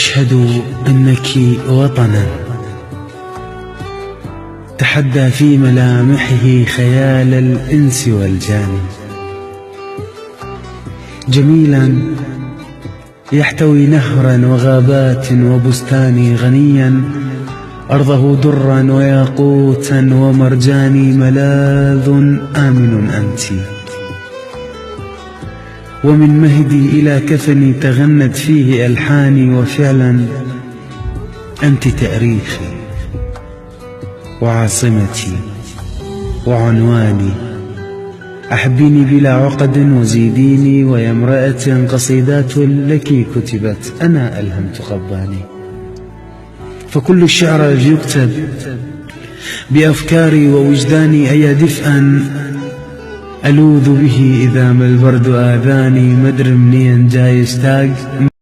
أشهد أنك وطنا تحدى في ملامحه خيال الإنس والجان، جميلا يحتوي نهرا وغابات وبستان، غنيا أرضه درا وياقوتا ومرجان، ملاذ آمن أنت، ومن مهدي إلى كفني تغنت فيه ألحاني، وفعلا أنت تأريخي وعاصمتي وعنواني، أحبيني بلا عقد وزيديني، ويا امرأة قصيدات لك كتبت أنا ألهمت قباني، فكل الشعر يكتب بأفكاري ووجداني، أيا دفئا ألوذ به إذا ما البرد آذاني، مدري منين جاي اشتاق